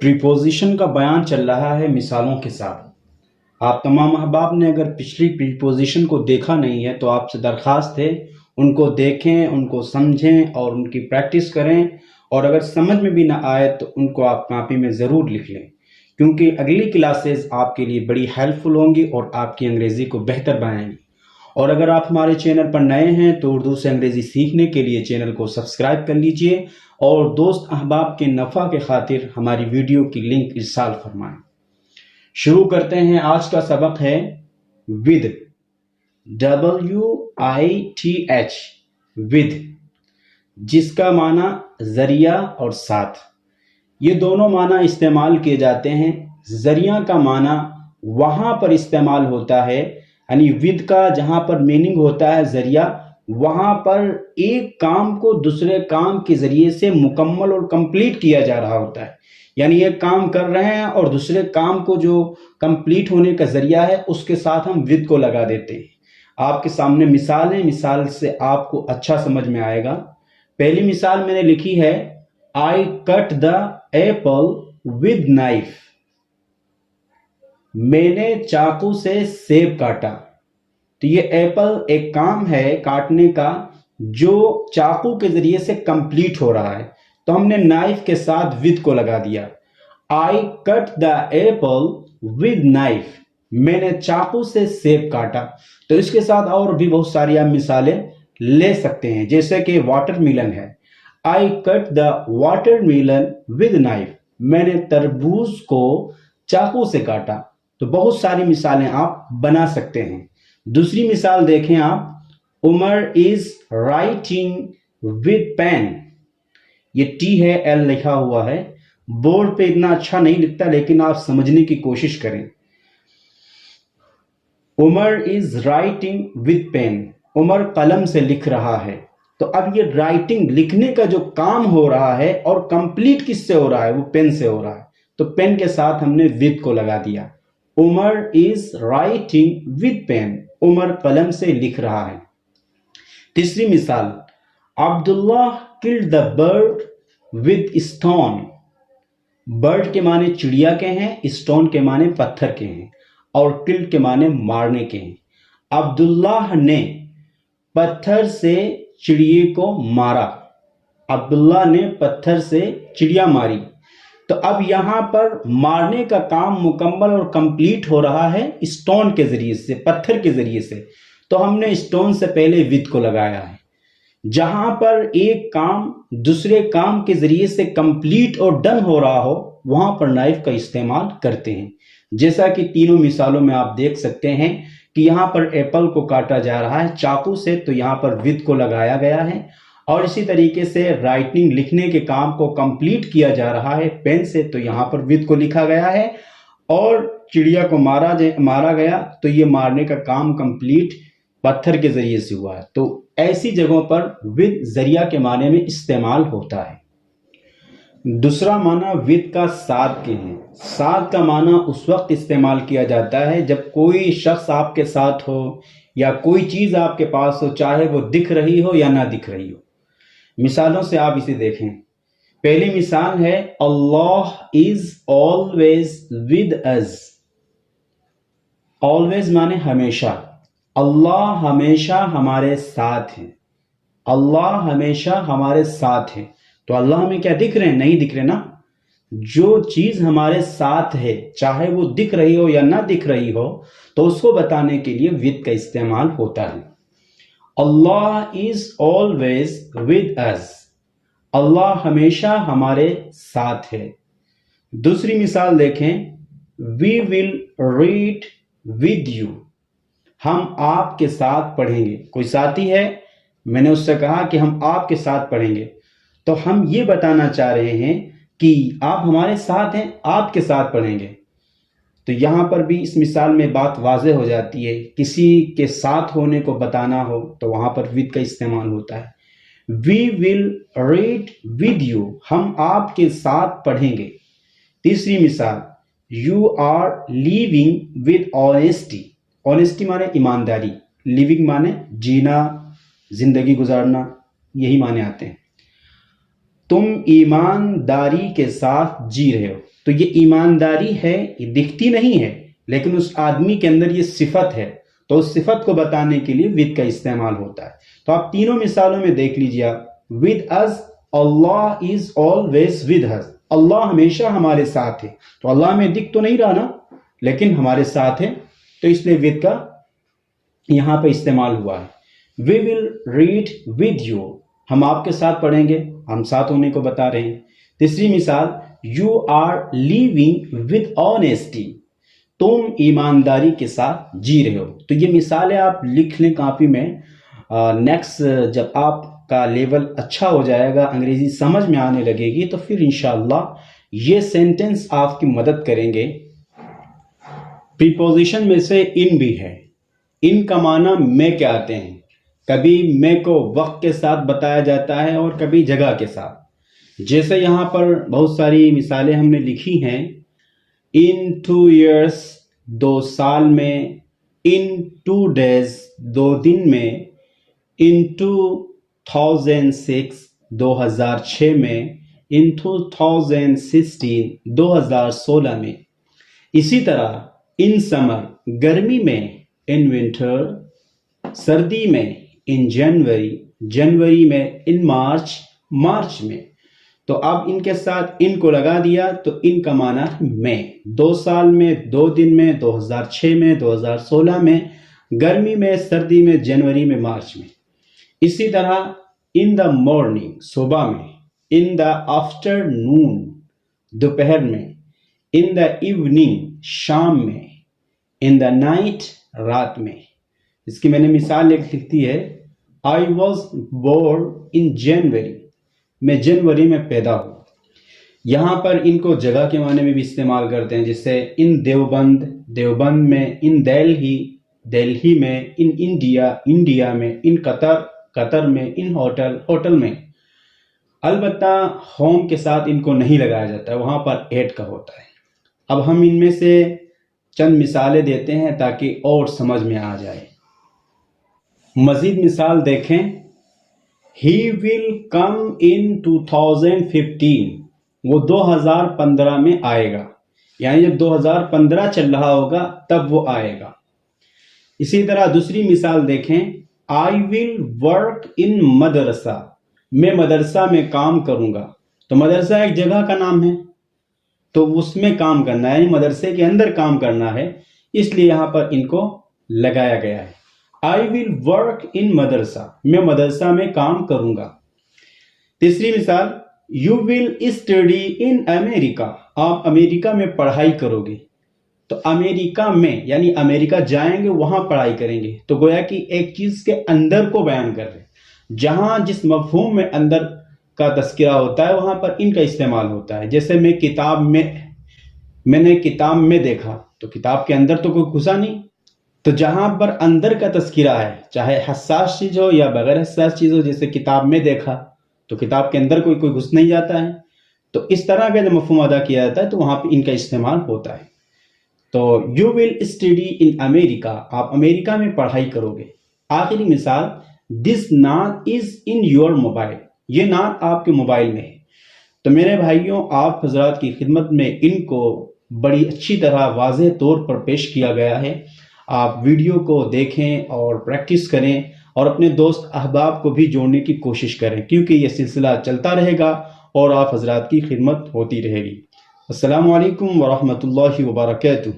Preposition کا بیان چل رہا ہے مثالوں کے ساتھ۔ آپ تمام احباب نے اگر پچھلی پریپوزیشن کو دیکھا نہیں ہے تو آپ سے درخواست ہے ان کو دیکھیں، ان کو سمجھیں اور ان کی پریکٹس کریں، اور اگر سمجھ میں بھی نہ آئے تو ان کو آپ کاپی میں ضرور لکھ لیں، کیونکہ اگلی کلاسز آپ کے لیے بڑی ہیلپ فل ہوں گی اور آپ کی انگریزی کو بہتر بنائیں گی۔ اور اگر آپ ہمارے چینل پر نئے ہیں تو اردو سے انگریزی سیکھنے کے لیے چینل کو سبسکرائب کر لیجئے اور دوست احباب کے نفع کے خاطر ہماری ویڈیو کی لنک ارسال فرمائیں۔ شروع کرتے ہیں۔ آج کا سبق ہے with، WITH، with، جس کا معنی ذریعہ اور ساتھ۔ یہ دونوں معنی استعمال کیے جاتے ہیں۔ ذریعہ کا معنی وہاں پر استعمال ہوتا ہے، یعنی with کا جہاں پر میننگ ہوتا ہے ذریعہ، وہاں پر ایک کام کو دوسرے کام کے ذریعے سے مکمل اور کمپلیٹ کیا جا رہا ہوتا ہے، یعنی ایک کام کر رہے ہیں اور دوسرے کام کو جو کمپلیٹ ہونے کا ذریعہ ہے اس کے ساتھ ہم with کو لگا دیتے ہیں۔ آپ کے سامنے مثال ہے، مثال سے آپ کو اچھا سمجھ میں آئے گا۔ پہلی مثال میں نے لکھی ہے I cut the apple with knife، میں نے چاقو سے سیب کاٹا۔ تو یہ ایپل ایک کام ہے کاٹنے کا جو چاقو کے ذریعے سے کمپلیٹ ہو رہا ہے، تو ہم نے نائف کے ساتھ with کو لگا دیا۔ I cut the apple with knife، میں نے چاقو سے سیب کاٹا۔ تو اس کے ساتھ اور بھی بہت ساری آپ مثالیں لے سکتے ہیں، جیسے کہ واٹر میلن ہے، I cut the watermelon with knife، میں نے تربوز کو چاقو سے کاٹا۔ تو بہت ساری مثالیں آپ بنا سکتے ہیں۔ دوسری مثال دیکھیں آپ، عمر is writing with pen، یہ T ہے، L لکھا ہوا ہے، بورڈ پہ اتنا اچھا نہیں لکھتا لیکن آپ سمجھنے کی کوشش کریں۔ عمر is writing with pen، عمر قلم سے لکھ رہا ہے۔ تو اب یہ رائٹنگ لکھنے کا جو کام ہو رہا ہے اور کمپلیٹ کس سے ہو رہا ہے؟ وہ پین سے ہو رہا ہے، تو پین کے ساتھ ہم نے with کو لگا دیا۔ عمر is writing with pen، عمر قلم سے لکھ رہا ہے۔ تیسری مثال، عبداللہ killed the bird with stone، bird کے معنی چڑیا کے ہیں، اسٹون کے معنی پتھر کے ہیں، اور killed کے معنی مارنے کے ہیں۔ عبداللہ نے پتھر سے چڑیے کو مارا، عبداللہ نے پتھر سے چڑیا ماری۔ تو اب یہاں پر مارنے کا کام مکمل اور کمپلیٹ ہو رہا ہے اسٹون کے ذریعے سے، پتھر کے ذریعے سے، تو ہم نے اسٹون سے پہلے with کو لگایا ہے۔ جہاں پر ایک کام دوسرے کام کے ذریعے سے کمپلیٹ اور ڈن ہو رہا ہو وہاں پر نائف کا استعمال کرتے ہیں، جیسا کہ تینوں مثالوں میں آپ دیکھ سکتے ہیں کہ یہاں پر ایپل کو کاٹا جا رہا ہے چاقو سے، تو یہاں پر with کو لگایا گیا ہے، اور اسی طریقے سے رائٹنگ لکھنے کے کام کو کمپلیٹ کیا جا رہا ہے پین سے، تو یہاں پر with کو لکھا گیا ہے، اور چڑیا کو مارا گیا تو یہ مارنے کا کام کمپلیٹ پتھر کے ذریعے سے ہوا ہے۔ تو ایسی جگہوں پر with ذریعہ کے معنی میں استعمال ہوتا ہے۔ دوسرا معنی with کا ساتھ کے ہیں۔ ساتھ کا معنی اس وقت استعمال کیا جاتا ہے جب کوئی شخص آپ کے ساتھ ہو یا کوئی چیز آپ کے پاس ہو، چاہے وہ دکھ رہی ہو یا نہ دکھ رہی ہو۔ مثالوں سے آپ اسے دیکھیں۔ پہلی مثال ہے اللہ is always with us، always معنی ہمیشہ، اللہ ہمیشہ ہمارے ساتھ ہیں، اللہ ہمیشہ ہمارے ساتھ ہے۔ تو اللہ ہمیں کیا دکھ رہے ہیں؟ نہیں دکھ رہے نا۔ جو چیز ہمارے ساتھ ہے چاہے وہ دکھ رہی ہو یا نہ دکھ رہی ہو تو اس کو بتانے کے لیے with کا استعمال ہوتا ہے۔ اللہ is always with us، اللہ ہمیشہ ہمارے ساتھ ہے۔ دوسری مثال دیکھیں، we will read with you، ہم آپ کے ساتھ پڑھیں گے۔ کوئی ساتھی ہے، میں نے اس سے کہا کہ ہم آپ کے ساتھ پڑھیں گے، تو ہم یہ بتانا چاہ رہے ہیں کہ آپ ہمارے ساتھ ہیں، آپ کے ساتھ پڑھیں گے۔ تو یہاں پر بھی اس مثال میں بات واضح ہو جاتی ہے، کسی کے ساتھ ہونے کو بتانا ہو تو وہاں پر with کا استعمال ہوتا ہے۔ we will read with you، ہم آپ کے ساتھ پڑھیں گے۔ تیسری مثال، you are living with honesty، honesty معنی ایمانداری، living معنی جینا، زندگی گزارنا، یہی معنی آتے ہیں۔ تم ایمانداری کے ساتھ جی رہے ہو. تو یہ ایمانداری ہے، یہ دکھتی نہیں ہے لیکن اس آدمی کے اندر یہ صفت ہے، تو اس صفت کو بتانے کے لیے ود کا استعمال ہوتا ہے. تو آپ تینوں مثالوں میں دیکھ لیجیے. With us، Allah is always with us، اللہ ہمیشہ ہمارے ساتھ ہے. تو اللہ ہمیں دکھ تو نہیں رہا نا، لیکن ہمارے ساتھ ہے، تو اس لیے ود کا یہاں پہ استعمال ہوا ہے. We will read with you، ہم آپ کے ساتھ پڑھیں گے، ہم ساتھ ہونے کو بتا رہے ہیں. تیسری مثال، you are living with honesty، تم ایمانداری کے ساتھ جی رہے ہو. تو یہ مثالیں آپ لکھ لیں کاپی میں. نیکسٹ جب آپ کا لیول اچھا ہو جائے گا، انگریزی سمجھ میں آنے لگے گی، تو پھر انشاءاللہ یہ سینٹنس آپ کی مدد کریں گے. پریپوزیشن میں سے ان بھی ہے. ان کا معنی میں کے آتے ہیں. کبھی میں کو وقت کے ساتھ بتایا جاتا ہے اور کبھی جگہ کے ساتھ. جیسے یہاں پر بہت ساری مثالیں ہم نے لکھی ہیں. in 2 years، 2 سال میں. in 2 days، 2 دن میں. in 2006، 2006 میں. in 2016، 2016 میں. اسی طرح in summer، گرمی میں. in winter، سردی میں. in January، جنوری میں. in March، مارچ میں. تو اب ان کے ساتھ ان کو لگا دیا تو ان کا معنی میں. 2 سال میں، 2 دن میں، 2006 میں، 2016 میں، گرمی میں، سردی میں، جنوری میں، مارچ میں. اسی طرح in the morning، صبح میں. in the afternoon، دوپہر میں. in the evening، شام میں. in the night، رات میں. اس کی میں نے مثال لکھی ہے. I was born in January، میں جنوری میں پیدا ہوں. یہاں پر ان کو جگہ کے معنی میں بھی استعمال کرتے ہیں، جیسے ان دیوبند، دیوبند میں. ان دہلی، دہلی میں. ان انڈیا، انڈیا میں. ان قطر، قطر میں. ان ہوٹل، ہوٹل میں. البتہ ہوم کے ساتھ ان کو نہیں لگایا جاتا ہے، وہاں پر ایڈ کا ہوتا ہے. اب ہم ان میں سے چند مثالیں دیتے ہیں تاکہ اور سمجھ میں آ جائے. مزید مثال دیکھیں. He will come in 2015، وہ 2015 میں آئے گا، یعنی جب 2015 چل رہا ہوگا تب وہ آئے گا. اسی طرح دوسری مثال دیکھیں. I will work in مدرسہ، میں مدرسہ میں کام کروں گا. تو مدرسہ ایک جگہ کا نام ہے، تو اس میں کام کرنا ہے، یعنی مدرسے کے اندر کام کرنا ہے، اس لیے یہاں پر ان کو لگایا گیا ہے. I will work in مدرسہ، میں مدرسہ میں کام کروں گا. تیسری مثال، You will study in America، آپ امریکہ میں پڑھائی کرو گے. تو امریکہ میں یعنی امریکہ جائیں گے، وہاں پڑھائی کریں گے. تو گویا کہ ایک چیز کے اندر کو بیان کر رہے ہیں. جہاں جس مفہوم میں اندر کا تذکرہ ہوتا ہے وہاں پر ان کا استعمال ہوتا ہے. جیسے میں نے کتاب میں دیکھا، تو کتاب کے اندر تو کوئی گھسا نہیں. تو جہاں پر اندر کا تذکرہ ہے، چاہے حساس چیز ہو یا بغیر حساس چیز ہو، جیسے کتاب میں دیکھا تو کتاب کے اندر کوئی گھس نہیں جاتا ہے. تو اس طرح کا جب مفہوم ادا کیا جاتا ہے تو وہاں پہ ان کا استعمال ہوتا ہے. تو یو ول اسٹڈی ان امریکہ، آپ امریکہ میں پڑھائی کرو گے. آخری مثال، دس نعت از ان یور موبائل، یہ نعت آپ کے موبائل میں ہے. تو میرے بھائیوں، آپ حضرات کی خدمت میں ان کو بڑی اچھی طرح واضح طور پر پیش کیا گیا ہے. آپ ویڈیو کو دیکھیں اور پریکٹس کریں اور اپنے دوست احباب کو بھی جوڑنے کی کوشش کریں، کیونکہ یہ سلسلہ چلتا رہے گا اور آپ حضرات کی خدمت ہوتی رہے گی. السلام علیکم ورحمۃ اللہ وبرکاتہ.